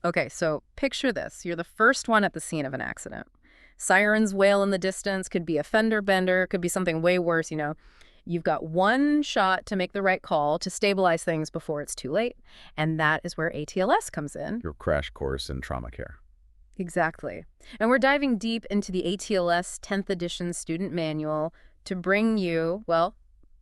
Okay, so picture this. You're the first one at the scene of an accident. Sirens wail in the distance, could be a fender bender, could be something way worse. You've got one shot to make the right call to stabilize things before it's too late. And that is where ATLS comes in. Your crash course in trauma care. Exactly. And we're diving deep into the ATLS 10th edition student manual to bring you, well,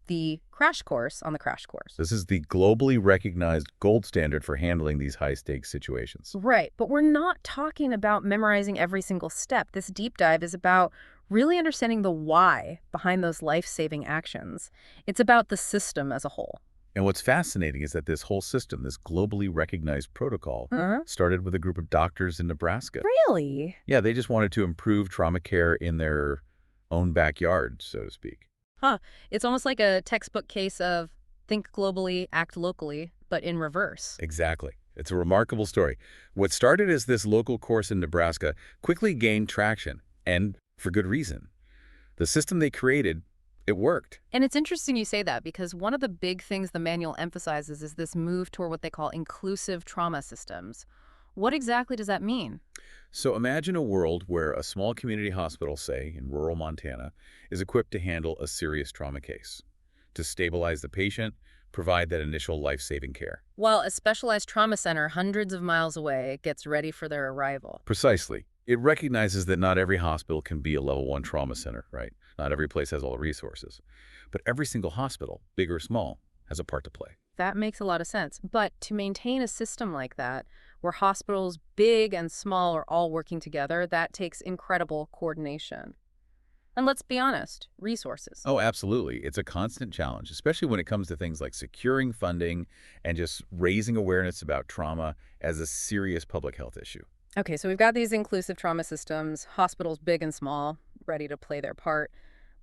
the crash course on the crash course. This is the globally recognized gold standard for handling these high-stakes situations. Right, but we're not talking about memorizing every single step. This deep dive is about really understanding the why behind those life-saving actions. It's about the system as a whole. And what's fascinating is that this whole system, this globally recognized protocol, Uh-huh. started with a group of doctors in Nebraska. Really? Yeah, they just wanted to improve trauma care in their own backyard, so to speak. Huh. It's almost like a textbook case of think globally, act locally, but in reverse. Exactly. It's a remarkable story. What started as this local course in Nebraska quickly gained traction, and for good reason. The system they created, it worked. And it's interesting you say that because one of the big things the manual emphasizes is this move toward what they call inclusive trauma systems. What exactly does that mean? So imagine a world where a small community hospital, say, in rural Montana, is equipped to handle a serious trauma case, to stabilize the patient, provide that initial life-saving care. While a specialized trauma center hundreds of miles away gets ready for their arrival. Precisely. It recognizes that not every hospital can be a level 1 trauma center, right? Not every place has all the resources. But every single hospital, big or small, has a part to play. That makes a lot of sense. But to maintain a system like that, where hospitals big and small are all working together, that takes incredible coordination. And let's be honest, resources. Oh, absolutely. It's a constant challenge, especially when it comes to things like securing funding and just raising awareness about trauma as a serious public health issue. Okay, so we've got these inclusive trauma systems, hospitals big and small, ready to play their part.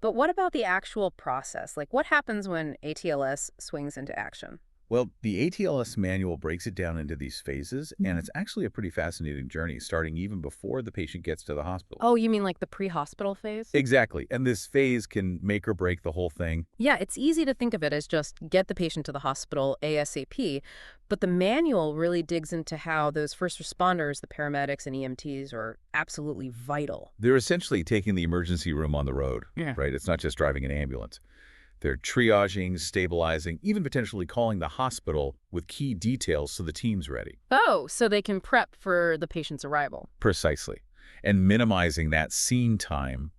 But what about the actual process? Like what happens when ATLS swings into action? Well, the ATLS manual breaks it down into these phases, and it's actually a pretty fascinating journey, starting even before the patient gets to the hospital. Oh, you mean like the pre-hospital phase? Exactly. And this phase can make or break the whole thing. Yeah, it's easy to think of it as just get the patient to the hospital ASAP, but the manual really digs into how those first responders, the paramedics and EMTs, are absolutely vital. They're essentially taking the emergency room on the road, Yeah. right? It's not just driving an ambulance. They're triaging, stabilizing, even potentially calling the hospital with key details so the team's ready. Oh, so they can prep for the patient's arrival. Precisely. And minimizing that scene time,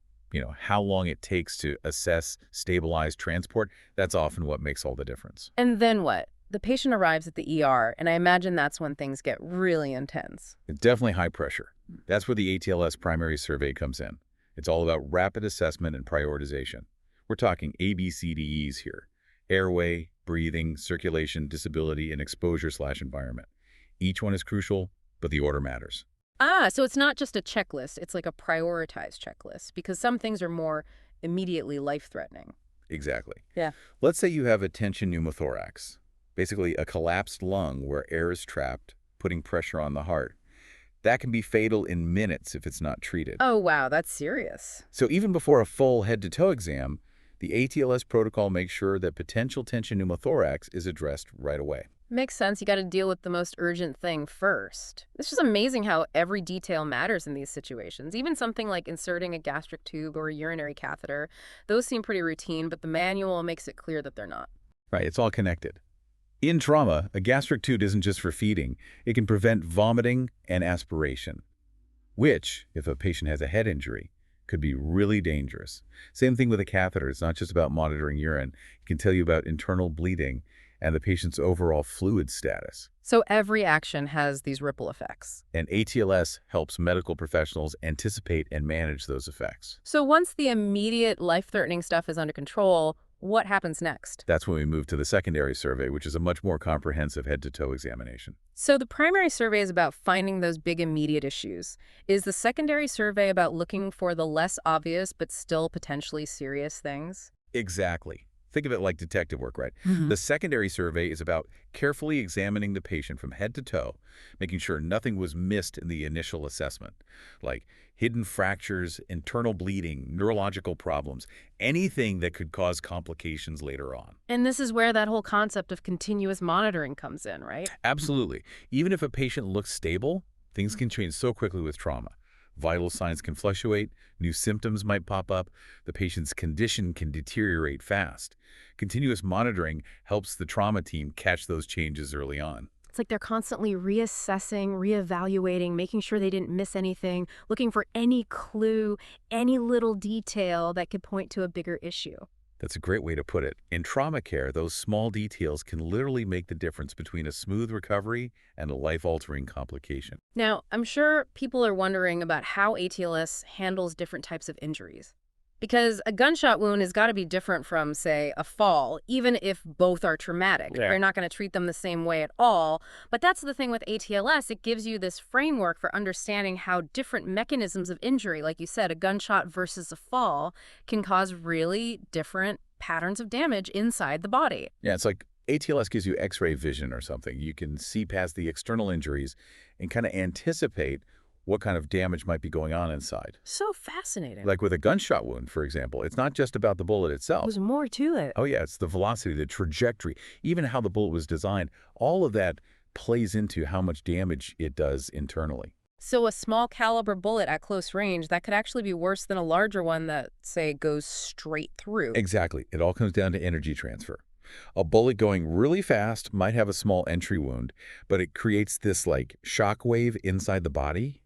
how long it takes to assess, stabilize, transport, that's often what makes all the difference. And then what? The patient arrives at the ER, and I imagine that's when things get really intense. It's definitely high pressure. That's where the ATLS primary survey comes in. It's all about rapid assessment and prioritization. We're talking ABCDEs here: airway, breathing, circulation, disability, and exposure/environment. Each one is crucial, but the order matters. Ah, so it's not just a checklist, it's like a prioritized checklist, because some things are more immediately life-threatening. Exactly. Yeah. Let's say you have a tension pneumothorax, basically a collapsed lung where air is trapped, putting pressure on the heart. That can be fatal in minutes if it's not treated. Oh, wow, that's serious. So even before a full head-to-toe exam, the ATLS protocol makes sure that potential tension pneumothorax is addressed right away. Makes sense. You got to deal with the most urgent thing first. It's just amazing how every detail matters in these situations. Even something like inserting a gastric tube or a urinary catheter, those seem pretty routine, but the manual makes it clear that they're not. Right, it's all connected. In trauma, a gastric tube isn't just for feeding. It can prevent vomiting and aspiration, which, if a patient has a head injury, could be really dangerous. Same thing with a catheter. It's not just about monitoring urine. It can tell you about internal bleeding and the patient's overall fluid status. So every action has these ripple effects. And ATLS helps medical professionals anticipate and manage those effects. So once the immediate life-threatening stuff is under control, what happens next? That's when we move to the secondary survey, which is a much more comprehensive head-to-toe examination. So the primary survey is about finding those big immediate issues. Is the secondary survey about looking for the less obvious but still potentially serious things? Exactly. Think of it like detective work, right? Hmm. The secondary survey is about carefully examining the patient from head to toe, making sure nothing was missed in the initial assessment, like hidden fractures, internal bleeding, neurological problems, anything that could cause complications later on. And this is where that whole concept of continuous monitoring comes in, right? Absolutely. Even if a patient looks stable, things can change so quickly with trauma. Vital signs can fluctuate, new symptoms might pop up, the patient's condition can deteriorate fast. Continuous monitoring helps the trauma team catch those changes early on. It's like they're constantly reassessing, reevaluating, making sure they didn't miss anything, looking for any clue, any little detail that could point to a bigger issue. That's a great way to put it. In trauma care, those small details can literally make the difference between a smooth recovery and a life-altering complication. Now, I'm sure people are wondering about how ATLS handles different types of injuries. Because a gunshot wound has got to be different from, say, a fall, even if both are traumatic. Yeah. You're not going to treat them the same way at all. But that's the thing with ATLS. It gives you this framework for understanding how different mechanisms of injury, like you said, a gunshot versus a fall, can cause really different patterns of damage inside the body. Yeah, it's like ATLS gives you X-ray vision or something. You can see past the external injuries and kind of anticipate what kind of damage might be going on inside. So fascinating. Like with a gunshot wound, for example, it's not just about the bullet itself. There's more to it. Oh yeah, it's the velocity, the trajectory, even how the bullet was designed. All of that plays into how much damage it does internally. So a small caliber bullet at close range, that could actually be worse than a larger one that, say, goes straight through. Exactly. It all comes down to energy transfer. A bullet going really fast might have a small entry wound, but it creates this like shock wave inside the body,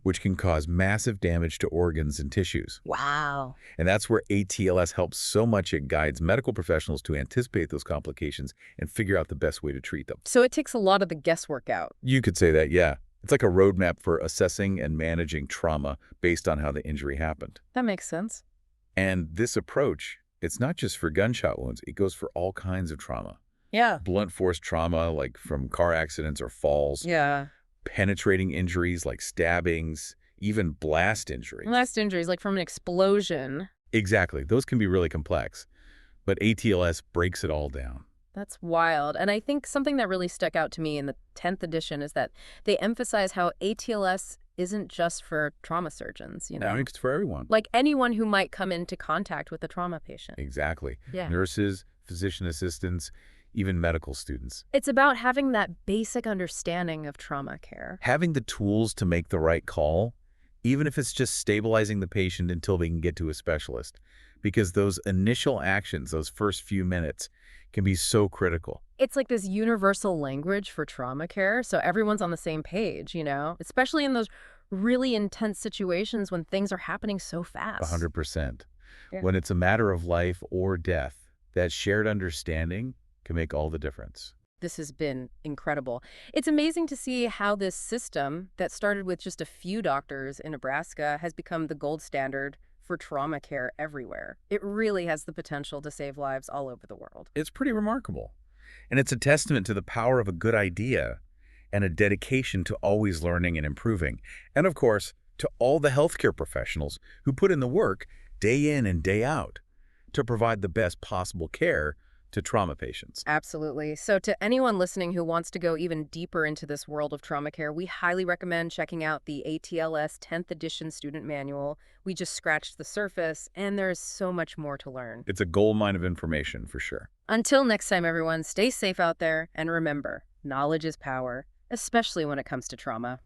which can cause massive damage to organs and tissues. Wow. And that's where ATLS helps so much. It guides medical professionals to anticipate those complications and figure out the best way to treat them. So it takes a lot of the guesswork out. You could say that, yeah. It's like a roadmap for assessing and managing trauma based on how the injury happened. That makes sense. And this approach, it's not just for gunshot wounds. It goes for all kinds of trauma. Yeah. Blunt force trauma, like from car accidents or falls. Yeah. Penetrating injuries like stabbings, even blast injuries. Blast injuries, like from an explosion. Exactly. Those can be really complex. But ATLS breaks it all down. That's wild. And I think something that really stuck out to me in the 10th edition is that they emphasize how ATLS isn't just for trauma surgeons, you I know? think it's for everyone. Like anyone who might come into contact with a trauma patient. Exactly. Yeah. Nurses, physician assistants, even medical students. It's about having that basic understanding of trauma care. Having the tools to make the right call, even if it's just stabilizing the patient until they can get to a specialist. Because those initial actions, those first few minutes, can be so critical. It's like this universal language for trauma care, so everyone's on the same page, you know? Especially in those really intense situations when things are happening so fast. 100%. Yeah. When it's a matter of life or death, that shared understanding can make all the difference. This has been incredible. It's amazing to see how this system that started with just a few doctors in Nebraska has become the gold standard for trauma care everywhere. It really has the potential to save lives all over the world. It's pretty remarkable. And it's a testament to the power of a good idea and a dedication to always learning and improving. And of course, to all the healthcare professionals who put in the work day in and day out to provide the best possible care to trauma patients. Absolutely. So to anyone listening who wants to go even deeper into this world of trauma care, we highly recommend checking out the ATLS 10th edition student manual. We just scratched the surface, and there's so much more to learn. It's a goldmine of information for sure. Until next time, everyone, stay safe out there, and remember, knowledge is power, especially when it comes to trauma.